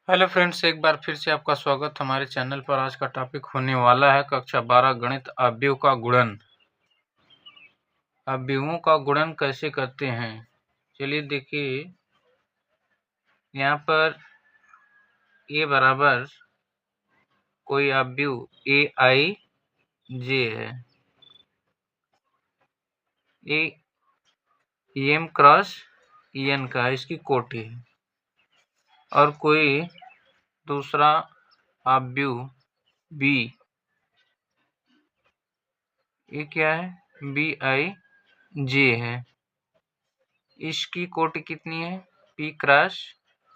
Hello friends, एक बार फिर से आपका स्वागत हमारे चैनल पर। आज का टॉपिक होने वाला है कक्षा 12 गणित, अवयव का गुणन। अवयवों का गुणन कैसे करते हैं, चलिए देखिए। यहाँ पर ए बराबर कोई अवयव ए आई जे है, ए एम क्रॉस एन का है, इसकी कोटि है। और कोई दूसरा अवयव बी, ये क्या है, बी आई जे है, इसकी कोटि कितनी है, पी क्रॉस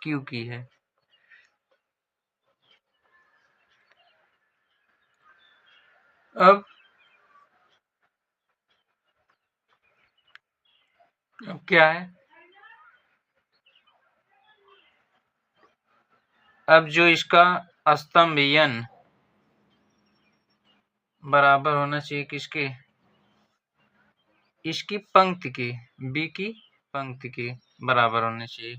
क्यू की है। अब क्या है, अब जो इसका स्तंभ n बराबर होना चाहिए किसके, इसकी पंक्ति के, b की पंक्ति के बराबर होने चाहिए।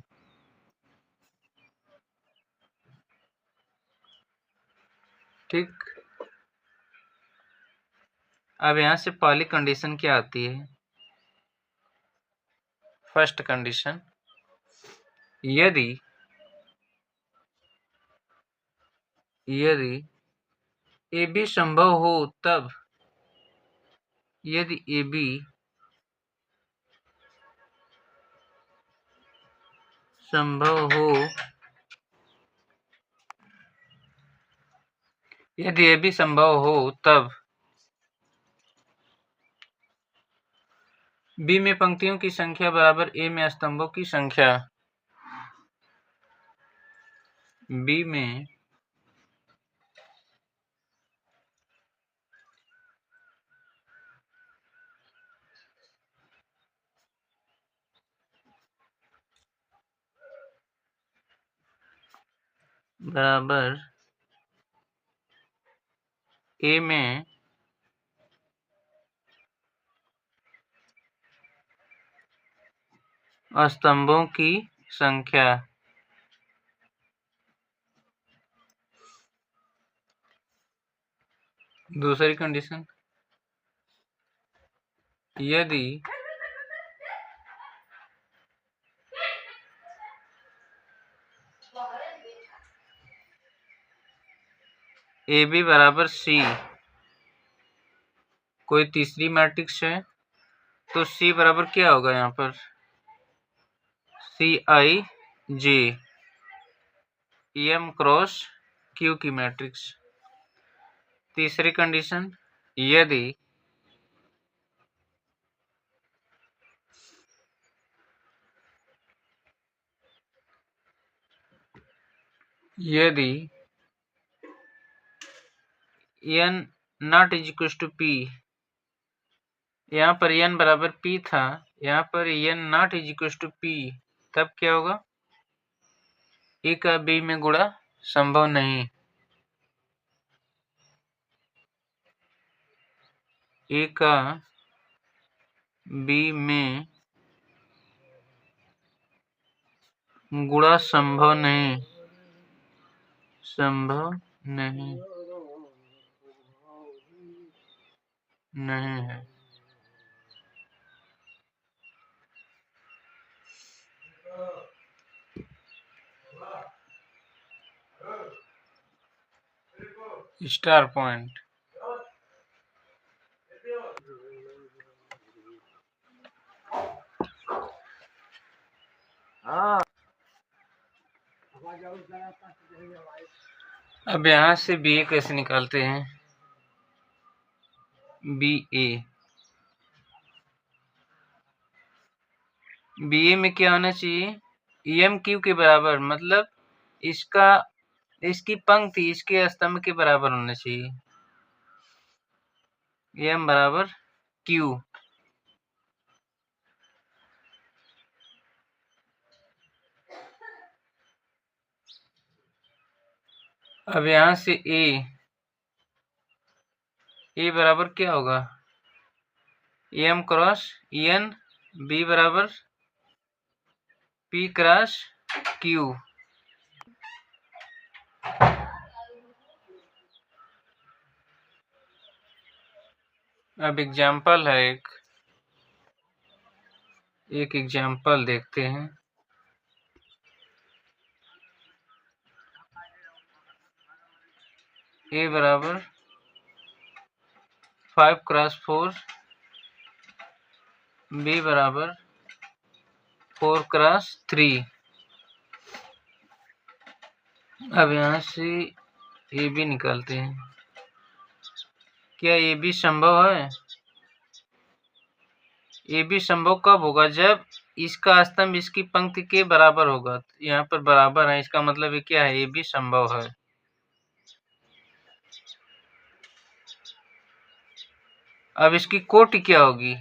ठीक, अब यहां से पहली कंडीशन क्या आती है, फर्स्ट कंडीशन, यदि ए बी संभव हो तब, यदि ए बी संभव हो, यदि ए बी संभव हो तब बी में पंक्तियों की संख्या बराबर ए में स्तंभों की संख्या। बी में बराबर ए में स्तंभों की संख्या। दूसरी कंडीशन, यदि ए बी बराबर सी कोई तीसरी मैट्रिक्स है, तो सी बराबर क्या होगा, यहाँ पर C I J M cross Q की मैट्रिक्स। तीसरी कंडीशन, यदि n not is equal to P, यहाँ पर n बराबर p था, यहाँ पर n not is equal to p, तब क्या होगा, ए का बी में गुणा संभव नहीं, ए का बी में गुणा संभव नहीं, संभव नहीं नहीं है। स्टार पॉइंट, अब यहां से बी ए कैसे निकालते हैं, बी ए में क्या होना चाहिए, एम क्यू के बराबर, मतलब इसकी पंक्ति इसके स्तंभ के बराबर होना चाहिए, एम बराबर क्यू। अब यहां से ए बराबर क्या होगा, एम क्रॉस एन, बी बराबर पी क्रॉस क्यू। अब एग्जाम्पल है एक एग्जाम्पल देखते हैं। ए बराबर 5x4, बी बराबर 4x3। अब यहाँ से ए बी निकालते हैं। क्या ए बी संभव है? ए बी संभव कब होगा? जब इसका स्तंभ इसकी पंक्ति के बराबर होगा। यहाँ पर बराबर है, इसका मतलब ये क्या है? ए बी संभव है। अब इसकी कोटि क्या होगी?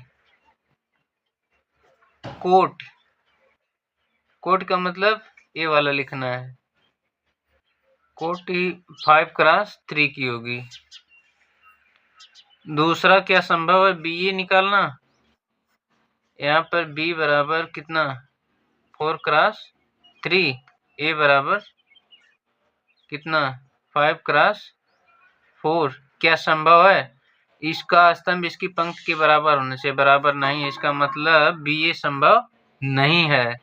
कोटि का मतलब ये वाला लिखना है। कोटि 5x3 की होगी। दूसरा क्या संभव है? बी ए निकालना। यहाँ पर बी बराबर कितना? 4x3। ए बराबर कितना? 5x4। क्या संभव है? इसका स्तंभ इसकी पंक्ति के बराबर होने से बराबर नहीं है। इसका मतलब बी ए संभव नहीं है।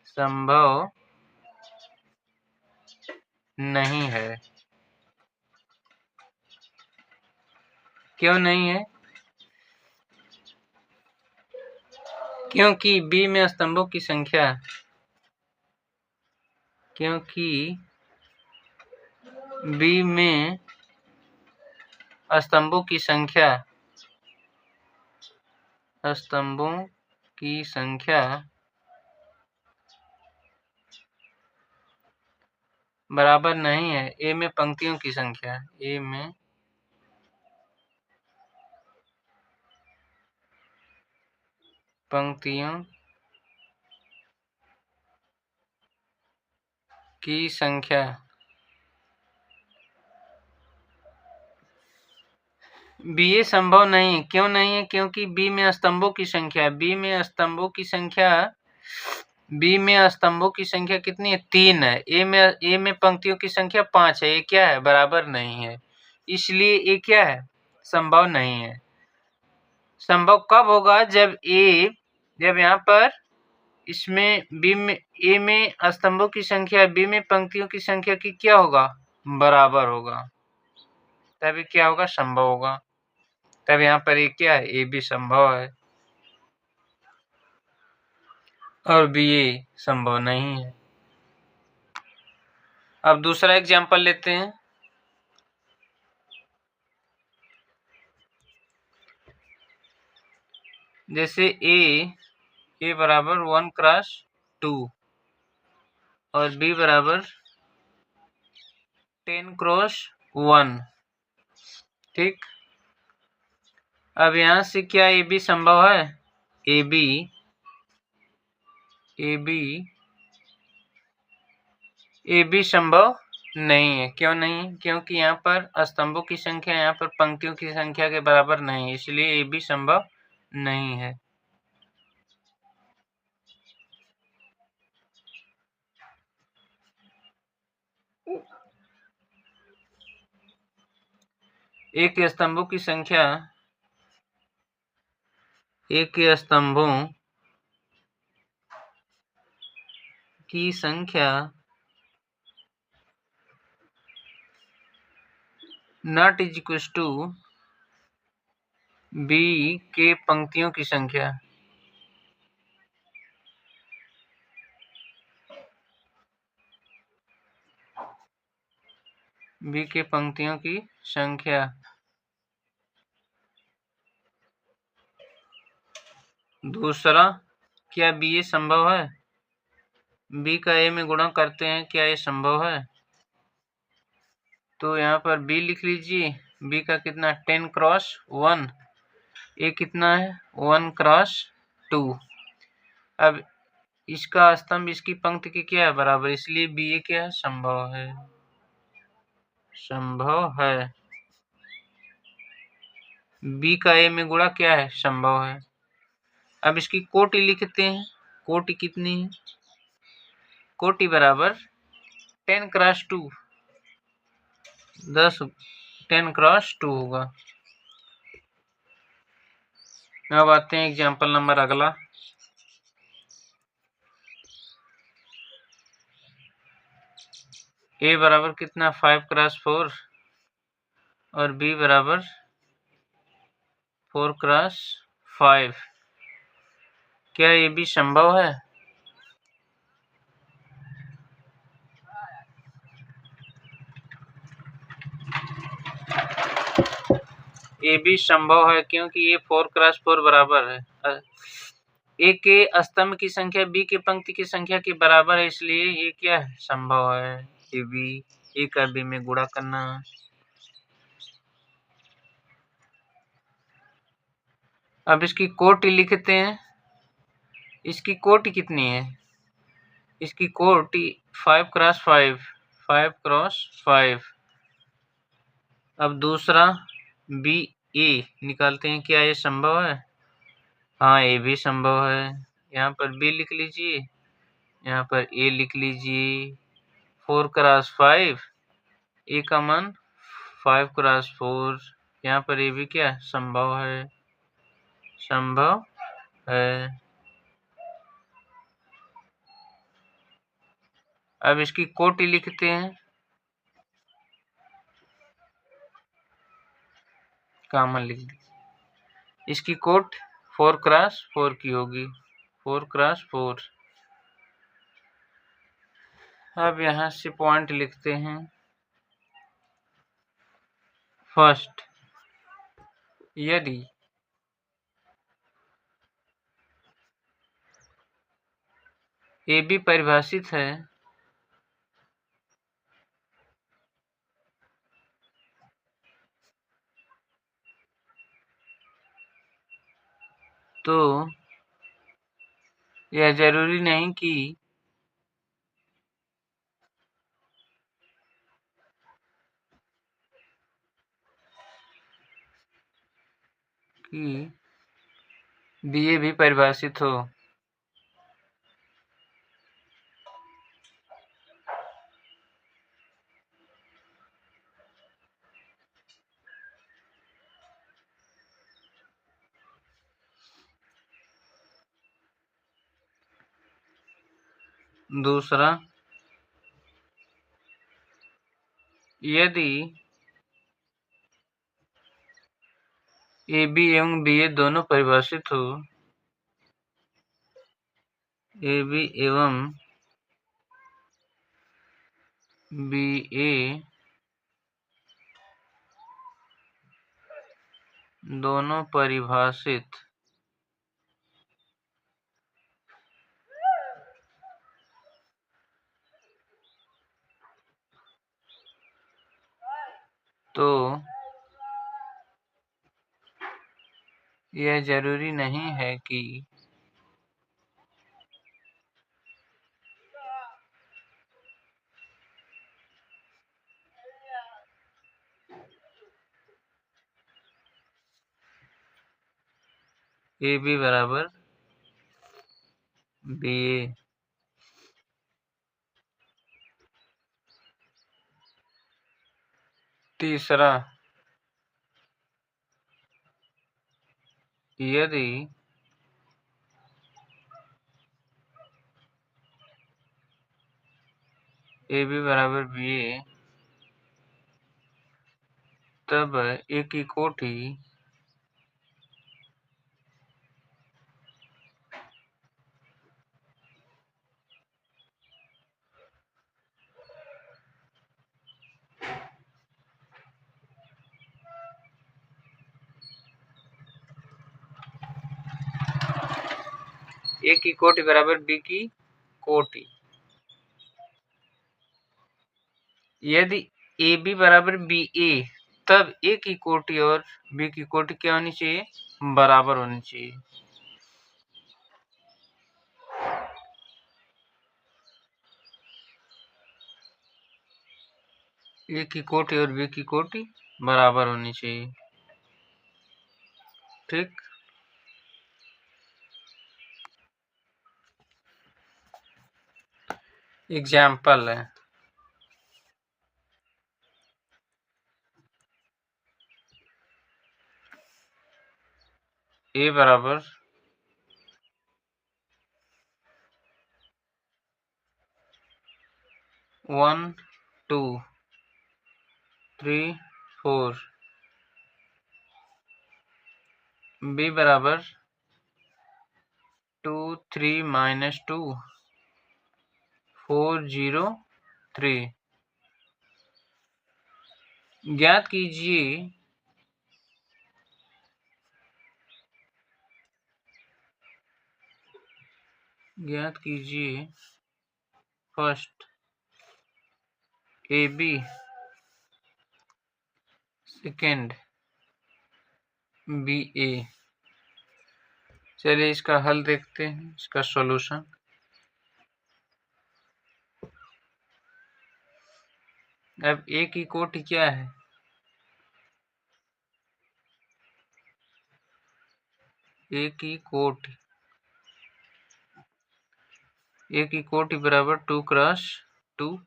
संभव नहीं है। क्यों नहीं है? क्योंकि बी में स्तंभों की संख्या बी में स्तंभों की संख्या बराबर नहीं है ए में पंक्तियों की संख्या। ए में पंक्तियों की संख्या बी ए संभव नहीं है। क्यों नहीं है? क्योंकि बी में स्तंभों की संख्या कितनी है? 3 है। ए में पंक्तियों की संख्या 5 है। ये क्या है? बराबर नहीं है। इसलिए ये क्या है? संभव नहीं है। संभव कब होगा? जब यहाँ पर इसमें ए में स्तंभों की संख्या बी में पंक्तियों की संख्या की क्या होगा? बराबर होगा। तभी क्या होगा? संभव होगा। तब यहाँ पर ये क्या है? ए भी संभव है और बी ए संभव नहीं है। अब दूसरा एग्जाम्पल लेते हैं। जैसे ए बराबर 1x2 और बी बराबर 10x1। ठीक। अब यहाँ से क्या ए बी संभव है? ए बी संभव नहीं है। क्यों नहीं? क्योंकि यहाँ पर स्तंभों की संख्या यहाँ पर पंक्तियों की संख्या के बराबर नहीं है। इसलिए ए बी संभव नहीं है। एक स्तंभों की संख्या not is equal to B के पंक्तियों की संख्या। बी के पंक्तियों की संख्या दूसरा, क्या बी ए संभव है? बी का ए में गुणा करते हैं, क्या ये संभव है? तो यहाँ पर बी लिख लीजिए। बी का कितना? 10x1। ए कितना है? 1x2। अब इसका स्तंभ इसकी पंक्ति की क्या है? बराबर। इसलिए बी ए क्या है? संभव है। बी का ए में गुणा क्या है? संभव है। अब इसकी कोटि लिखते हैं। कोटि कितनी है? कोटि बराबर 10x2 होगा। अब आते हैं एग्जाम्पल नंबर अगला। ए बराबर कितना 5x4 और बी बराबर 4x5। क्या ये भी संभव है? ये भी संभव है क्योंकि ये 4x4 बराबर है। ए के स्तंभ की संख्या बी के पंक्ति की संख्या के बराबर है, इसलिए ये क्या है? संभव है। ये भी ए का बी में गुणा करना। अब इसकी कोटि लिखते हैं। इसकी कोटि कितनी है? इसकी कोटि 5x5, 5x5। अब दूसरा बी ए निकालते हैं। क्या ये संभव है? हाँ, ये भी संभव है। यहाँ पर बी लिख लीजिए, यहाँ पर ए लिख लीजिए। 4x5, ए का मान 5x4। यहाँ पर ये भी क्या संभव है? संभव है। अब इसकी कोटि लिखते हैं। कॉमन लिख दी। इसकी कोट 4x4 की होगी, 4x4। अब यहाँ से पॉइंट लिखते हैं। फर्स्ट, यदि ए बी परिभाषित है तो यह जरूरी नहीं कि बी ए भी परिभाषित हो। दूसरा, यदि ए बी एवं बी ए दोनों परिभाषित हो, ए बी एवं बी ए दोनों परिभाषित तो यह जरूरी नहीं है कि ए बी बराबर बी ए। तीसरा, यदि ए बी बराबर बी ए, तब ए की कोटि ए की कोटि बराबर बी की कोटि। यदि ए बी बराबर बी ए, तब ए की कोटि और बी की कोटि क्या होनी चाहिए? बराबर होनी चाहिए। ए की कोटि और बी की कोटि बराबर होनी चाहिए। ठीक। एग्जाम्पल है। ए बराबर 1 2 3 4, बी बराबर 2 3 -2 4 0 3। ज्ञात कीजिए first A B, second B A. चलिए इसका हल देखते हैं, इसका सॉल्यूशन। अब ए की कोटि क्या है? ए की कोटि बराबर 2 क्रॉस 2।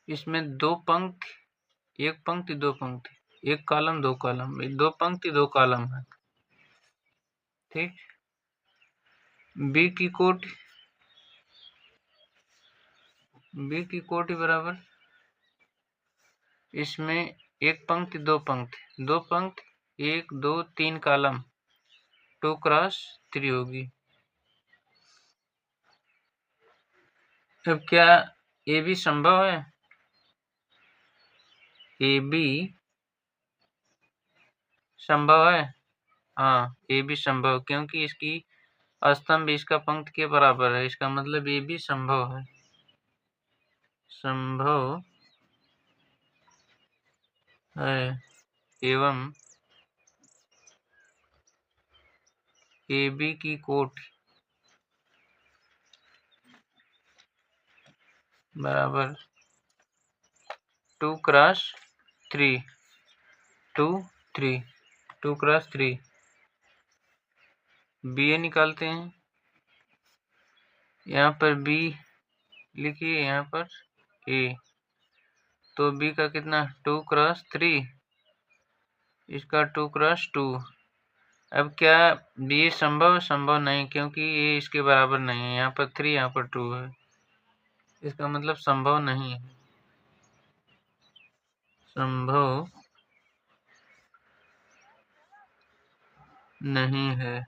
इसमें 2 पंक्ति, 1 पंक्ति 2 पंक्ति, 1 कॉलम 2 कॉलम, 2 पंक्ति 2 कॉलम है। ठीक। बी की कोटि बराबर, इसमें 1 पंक्ति 2 पंक्ति, 2 पंक्ति 1 2 3 कॉलम, 2 क्रॉस 3 होगी। अब क्या ए बी संभव है? ए बी संभव है। हाँ, ए बी संभव, क्योंकि इसकी स्तंभ इसका पंक्ति के बराबर है। इसका मतलब ए बी संभव है। संभव है एवं ए बी की कोटि बराबर 2 क्रॉस 3 2 3 2 क्रॉस 3। बी ए निकालते हैं। यहाँ पर बी लिखिए, यहाँ पर ए, तो बी का कितना 2 क्रॉस 3, इसका 2 क्रॉस 2। अब क्या बी संभव नहीं, क्योंकि ये इसके बराबर नहीं है। यहाँ पर 3, यहाँ पर 2 है, इसका मतलब संभव नहीं है। संभव नहीं है।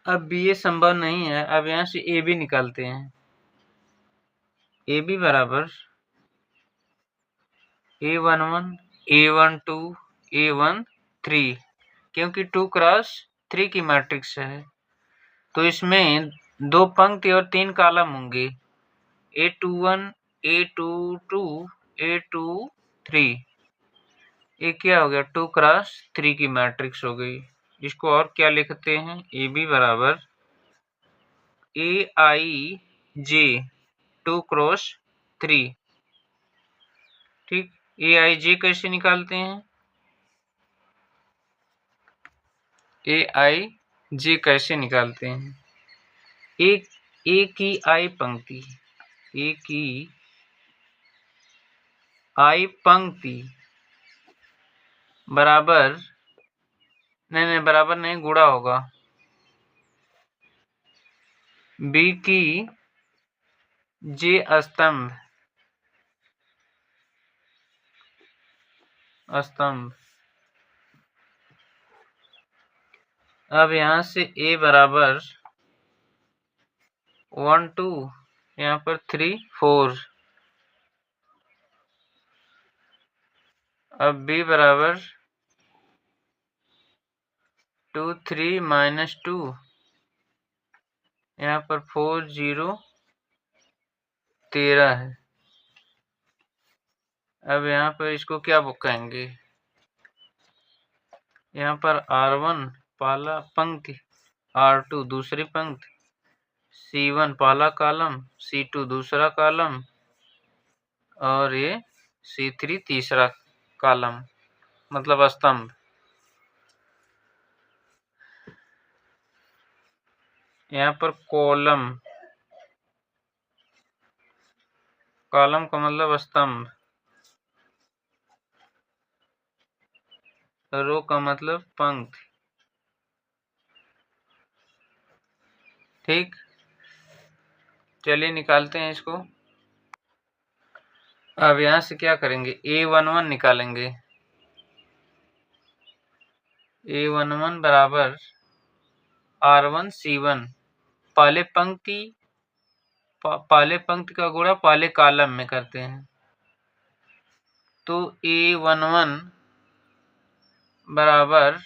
अब बी ए संभव नहीं है। अब यहाँ से ए बी निकालते हैं। ए बी बराबर A11 A12 A13, क्योंकि 2 क्रॉस 3 की मैट्रिक्स है, तो इसमें 2 पंक्ति और 3 कॉलम होंगे। A21 A22 A23, ये क्या हो गया? 2 क्रॉस 3 की मैट्रिक्स हो गई। इसको और क्या लिखते हैं? ए बी बराबर AIJ 2 क्रॉस 3। ठीक। AIJ कैसे निकालते हैं? AIJ कैसे निकालते हैं? एक की आई पंक्ति, एक की आई पंक्ति बराबर, नहीं बराबर नहीं, गुणा होगा बी की जे स्तंभ। अब यहाँ से ए बराबर 1 2, यहाँ पर 3 4। अब बी बराबर 2 3 -2, यहाँ पर 4 0 13 है। अब यहाँ पर इसको क्या कहेंगे? यहाँ पर R1 पहला पंक्ति, R2 दूसरी पंक्ति, C1 पहला कॉलम, C2 दूसरा कॉलम, और ये C3 तीसरा कॉलम, मतलब स्तंभ। यहाँ पर कॉलम का मतलब स्तंभ। रो का मतलब पंक्ति। ठीक, चलिए निकालते हैं इसको। अब यहां से क्या करेंगे, A11 निकालेंगे। A11 बराबर R1 C1, पहले पंक्ति का गुणा पहले कॉलम में करते हैं। तो A11 बराबर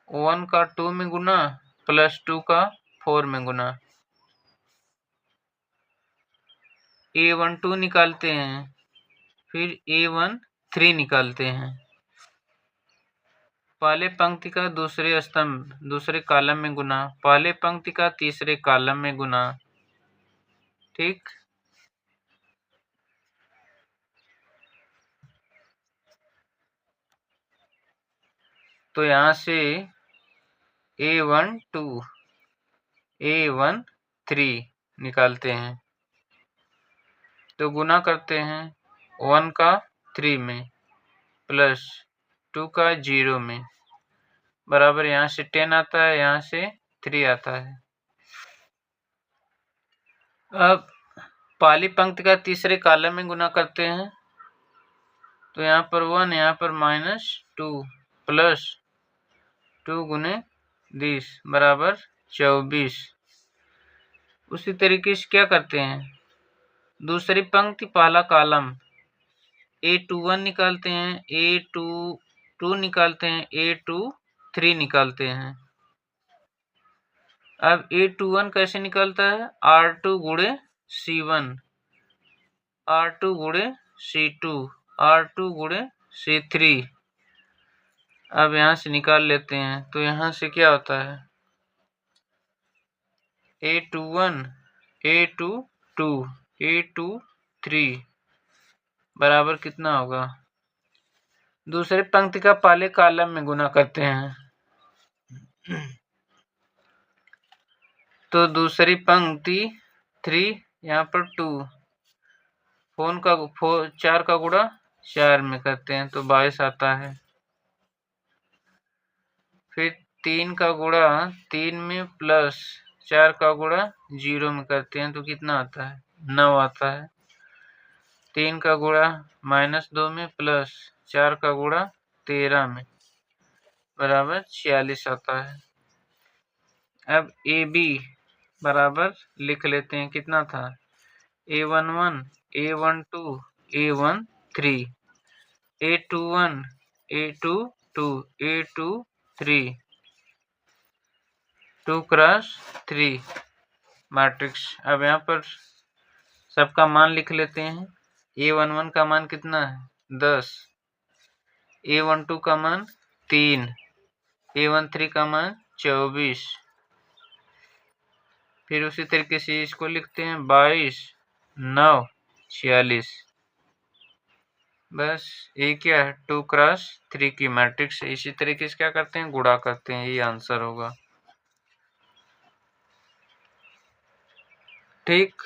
1 का 2 में गुना प्लस 2 का 4 में गुना। A12 निकालते हैं, फिर A13 निकालते हैं। पहले पंक्ति का दूसरे स्तंभ दूसरे कॉलम में गुना, पहले पंक्ति का तीसरे कॉलम में गुना। ठीक, तो यहां से A12 A13 निकालते हैं, तो गुना करते हैं 1 का 3 में प्लस 2 का 0 में, बराबर यहाँ से 10 आता है, यहाँ से 3 आता है। अब पहली पंक्ति का तीसरे कॉलम में गुना करते हैं, तो यहाँ पर 1, यहाँ पर -2 प्लस 2 गुने 20 बराबर 24। उसी तरीके से क्या करते हैं, दूसरी पंक्ति पहला कॉलम A21 निकालते हैं, A22 निकालते हैं, A23 निकालते हैं। अब A21 कैसे निकलता है, R2 गुणे C1, R2 गुणे C2, R2 गुणे C3। अब यहाँ से निकाल लेते हैं, तो यहाँ से क्या होता है, A21 A22 A23 बराबर कितना होगा, दूसरे पंक्ति का पहले कॉलम में गुना करते हैं, तो दूसरी पंक्ति 3, यहाँ पर 2, 4 का गुणा 4 में करते हैं, तो 22 आता है। फिर 3 का गुणा 3 में प्लस 4 का गुणा 0 में करते हैं, तो कितना आता है, 9 आता है। 3 का गुणा -2 में प्लस 4 का गुणा 13 में बराबर 46 आता है। अब AB बराबर लिख लेते हैं, कितना था, A11 A12 A13 A21 A22 A23 2 cross 3 matrix. अब यहाँ पर सबका मान लिख लेते हैं। A11 का मान कितना है, 10, A12 का मान 3, A13 का मान 24। फिर उसी तरीके से इसको लिखते हैं 22 9 46। बस ये क्या है, 2 क्रॉस 3 की मैट्रिक्स। इसी तरीके से क्या करते हैं, गुणा करते हैं, ये आंसर होगा। ठीक।